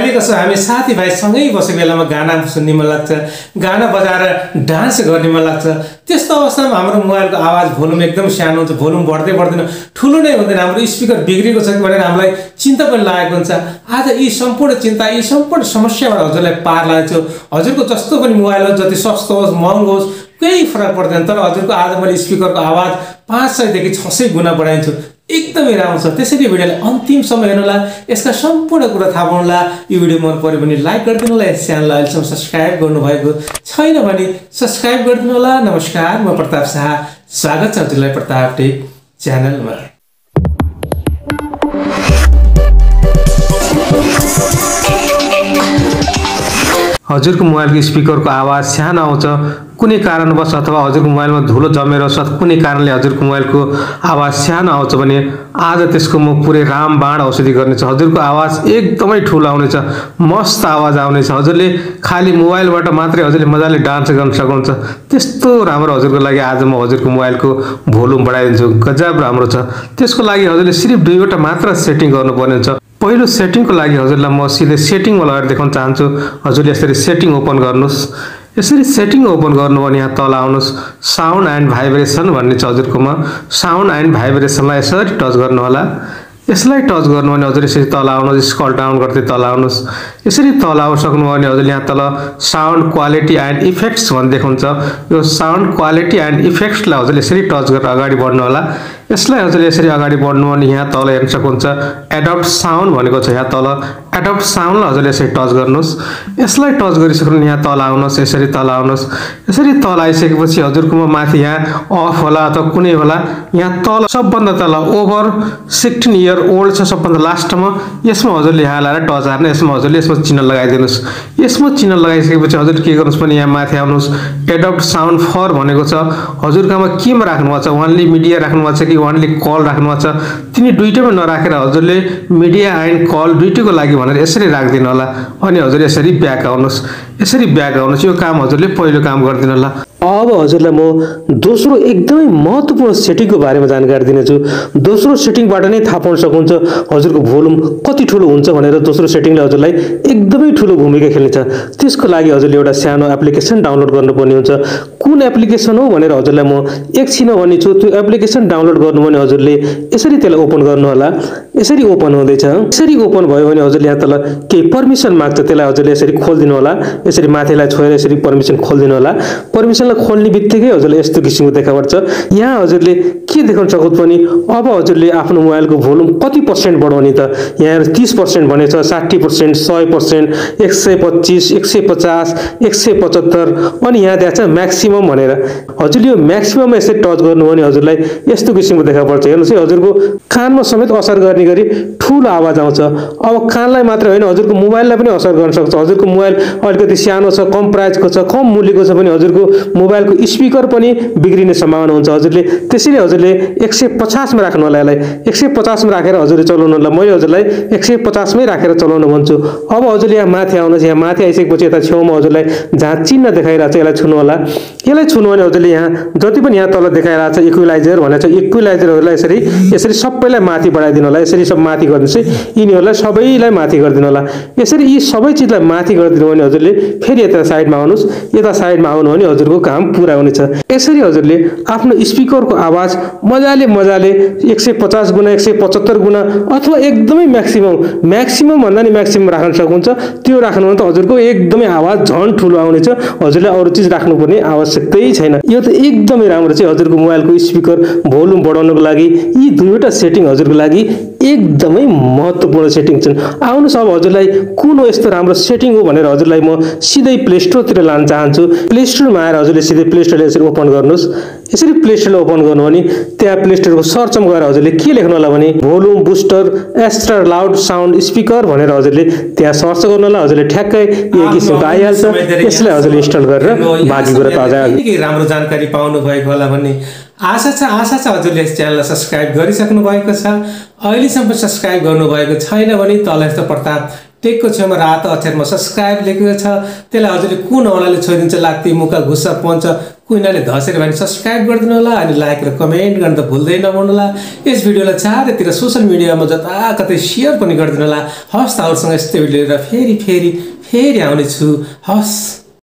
कहिले कसो हामी साथीभाइ सँगै बसेको बेलामा गाना सुन्ने मन लाग्छ, गाना बजाएर डान्स गर्ने मन लाग्छ। त्यस्तो अवस्थामा हाम्रो मोबाइलको आवाज भोल्युम एकदम सानो हुन्छ, भोल्युम बढ्दै बढ्दैन, ठुलो नै हुँदैन, हाम्रो स्पिकर बिग्रेको छ कि भनेर हामीलाई चिन्ता पनि लागेको हुन्छ। आज यी सम्पूर्ण चिन्ता, यी सम्पूर्ण समस्याबाट हजुरलाई पार लाग्छु। हजुरको जस्तो पनि मोबाइल होस्, जति सस्तो होस् महँगो होस् केही फरक पर्दैन, तर हजुरको आज मैले स्पिकरको आवाज 500 देखि 600 गुणा बढाइदिन्छु। एकदमै राम्रो छ। त्यसैले भिडियोलाई अन्तिमसम्म हेर्नुहोला, यसका सम्पूर्ण कुरा थाहा पाउनुला। यो भिडियो मन पर्यो भने लाइक गरिदिनु होला, यस च्यानललाई अहिलेसम्म सब्सक्राइब गर्नुभएको छैन भने सब्सक्राइब गरिदिनु होला। नमस्कार, म प्रताप शाह, स्वागत छ हजुरलाई प्रताप टेक च्यानलमा। हजुरको मोबाइलको स्पिकरको आवाज सानो आउँछ, कुनै कारणवश अथवा हजुरको मोबाइलमा धुलो जमेर कुनै कारणले हजुरको मोबाइलको आवाज सानो आउँछ भने आज त्यसको म पुरै रामबाण औषधि गर्नेछु। हजुरको आवाज एकदमै ठुलो आउनेछ, मस्त आवाज आउनेछ। हजुरले खाली मोबाइलबाट मात्रै हजुरले मजाले डान्स गर्न सक्नुहुन्छ। त्यस्तो राम्रो हजुरको लागि आज म हजुरको मोबाइलको भोल्युम बढाइदिन्छु। गजब राम्रो छ। त्यसको लागि हजुरले सिर्फ 2वटा मात्र सेटिङ गर्नुपर्ने हुन्छ। पहिलो सेटिङको लागि हजुरलाई म सिधै सेटिङमा लगेर देखाउन चाहन्छु। हजुरले यसरी सेटिङ ओपन गर्नुहोस्। यसरी सेटिङ ओपन गर्नु भने यहाँ तल आउनुहोस्, साउन्ड एन्ड भाइब्रेसन भन्ने छ हजुरकोमा। साउन्ड एन्ड भाइब्रेसनलाई यसरी टच गर्नु होला। यसलाई टच गर्नु भने हजुर यसरी तल आउनुहोस्, स्क्रल डाउन गर्दै तल आउनुहोस्। यसरी तल आउन सक्नुभयो भने हजुरले यहाँ तल साउन्ड क्वालिटी एन्ड इफेक्ट्स भन्ने देखाउँछ। यो साउन्ड क्वालिटी एन्ड इफेक्ट्सलाई हजुरले यसरी टच गरेर अगाडि बढ्नु होला। यसलाई हजुरले यसरी अगाडि बढ्नु भने यहाँ तल हेर्न सक्नुहुन्छ एडप्ट साउन्ड भनेको छ। यहाँ तल एडप्ट साउन्डलाई हजुरले यसरी टच गर्नुहोस्। यसलाई टच गरिसक्नु यहाँ तल आउनुहोस्, यसरी तल आउनुहोस्। यसरी तल आइसकेपछि हजुरकोमा माथि यहाँ अफ होला अथवा कुनै होला, यहाँ तल सबभन्दा तल ओभर 16 इयर ओल्ड छ सबभन्दा लास्टमा। यसमा हजुरले यहाँ लाएर टच हार्नु, यसमा हजुरले यसमा चिन्ह लगाइदिनुहोस्। यसमा चिन्ह लगाइसकेपछि हजुरले के गर्नुहोस् भने यहाँ माथि आउनुहोस्, एडप्ट साउन्ड फर भनेको छ। हजुरकोमा केमा राख्नुभएको छ, ओन्ली मिडिया राख्नुभएको छ कि ओन्ली कल राख्नुभएको छ, तिनी दुईटैमा नराखेर हजुरले मिडिया एन्ड कल दुईटैको लागि भनेर यसरी राखिदिनु होला। अनि हजुर यसरी ब्याक आउनुहोस्। यसरी ब्याक आउनुहोस्। यो काम हजुरले पहिलो काम गरिदिनु होला। अब हजुरलाई म दोस्रो एकदमै महत्त्वपूर्ण सेटिङको बारेमा जानकारी दिनेछु। दोस्रो सेटिङबाट नै थाहा पाउन सक्नुहुन्छ हजुरको भोल्युम कति ठुलो हुन्छ भनेर। दोस्रो सेटिङले हजुरलाई एकदमै ठुलो भूमिका खेल्नेछ। त्यसको लागि हजुरले एउटा सानो एप्लिकेसन डाउनलोड गर्नुपर्ने हुन्छ। कुन एप्लिकेसन हो भनेर हजुरलाई म एकछिन भनिछु। त्यो एप्लिकेसन डाउनलोड गर्नु भने हजुरले यसरी त्यसलाई ओपन गर्नु होला। यसरी ओपन हुँदैछ। यसरी ओपन भयो भने हजुरले यहाँ तल केही पर्मिसन माग्छ, त्यसलाई हजुरले यसरी खोलिदिनु होला। यसरी माथिलाई छोएर यसरी पर्मिसन खोलिदिनु होला। पर्मिसनलाई खोल्ने बित्तिकै हजुरले यस्तो किसिमको देखापर्छ। यहाँ हजुरले के देखाउन सक्नुहुन्छ भने अब हजुरले आफ्नो मोबाइलको भोल्युम कति % बढाउने त। यहाँ 30% भनेछ, 60%, 100%, 125, 150, 175 अनि यहाँ दिएको छ म्याक्सिमम भनेर। हजुरले यो म्याक्सिमममा यसरी टच गर्नु भने हजुरलाई यस्तो किसिमको देखापर्छ। हेर्नुहोस् है, हजुरको कानमा समेत असर गर्ने गरी ठुलो आवाज आउँछ। अब कानलाई मात्र होइन हजुरको मोबाइललाई पनि असर गर्न सक्छ। हजुरको मोबाइल अलिकति सानो छ, कम प्राइसको छ, कम मूल्यको छ भने हजुरको मोबाइलको स्पिकर पनि बिग्रिने सम्भावना हुन्छ। हजुरले त्यसैले हजुरले 150 मा राख्नु होला। यसलाई 150 मा राखेर हजुरले चलाउनु होला। मैले हजुरलाई 150 मै राखेर चलाउनु भन्छु। अब हजुरले यहाँ माथि आउनुहोस्। यहाँ माथि आइसकेपछि यता छेउमा हजुरलाई जहाँ चिन्ह देखाइरहेको छ यसलाई छुनु होला। यसलाई छुनु भने हजुरले यहाँ जति पनि यहाँ तल देखाइरहेको छ इक्विलाइजर भनेको छ, इक्विलाइजरहरूलाई यसरी सबैलाई माथि बढाइदिनु होला। यसरी सब माथि गरिदिनुहोस् है। यिनीहरूलाई सबैलाई माथि गरिदिनु होला। यसरी यी सबै चिजलाई माथि गरिदिनु भने हजुरले फेरि यता साइडमा आउनुहोस्। यता साइडमा आउनु भने हजुरको काम पुरा हुनेछ। यसरी हजुरले आफ्नो स्पिकरको आवाज मजाले 150 गुणा, 175 गुणा अथवा एकदमै म्याक्सिमम भन्दा नि म्याक्सिमम राख्न सक्नुहुन्छ। त्यो राख्नु भने त हजुरको एकदमै आवाज झन् ठुलो आउनेछ। हजुरले अरू चिज राख्नुपर्ने आवश्यकतै छैन। यो त एकदमै राम्रो छ। हजुरको मोबाइलको स्पिकर भोल्युम बढाउनको लागि यी 2वटा सेटिङ हजुरको लागि एकदमै महत्त्वपूर्ण सेटिङ छन्। आउनुहोस् अब हजुरलाई कुन हो यस्तो राम्रो सेटिङ हो भनेर हजुरलाई म सिधै प्ले स्टोरतिर लान चाहन्छु। प्ले स्टोरमा आएर हजुरले सिधै प्ले स्टोरले यसरी ओपन गर्नुहोस्। यसरी प्ले स्टोरले ओपन गर्नु भने त्यहाँ प्ले स्टोरको सर्चमा गएर हजुरले के लेख्नु होला भने volume booster extra loud sound speaker भनेर हजुरले त्यहाँ सर्च गर्नु होला। हजुरले ठ्याक्कै यही किसिमको आइहाल्छ। यसलाई हजुरले इन्स्टल गरेर बाँकी कुरा ताजा राम्रो जानकारी पाउनु भएको होला भन्ने आशा छ। हजुरले यस च्यानललाई सब्सक्राइब गरिसक्नु भएको छ। अहिलेसम्म सब्सक्राइब गर्नुभएको छैन भने तल यस्तो प्रताप टेकको छेउमा रातो अक्षरमा सब्सक्राइब लेखेको छ। त्यसलाई हजुरले कुन औँलाले छोइदिन्छ, लात्ती मुका घुस्सा पञ्च कुइनाले धसेर भने सब्स्क्राइब गरिदिनु होला अनि लाइक र कमेन्ट गर्न त भुल्दै नभन्नु होला। यस भिडियोलाई चारैतिर सोशल मिडियामा जताकतै सेयर पनि गरिदिनु होला। हवस् त अरूसँग यस्तै भिडियो लिएर फेरि आउनेछु। हवस्।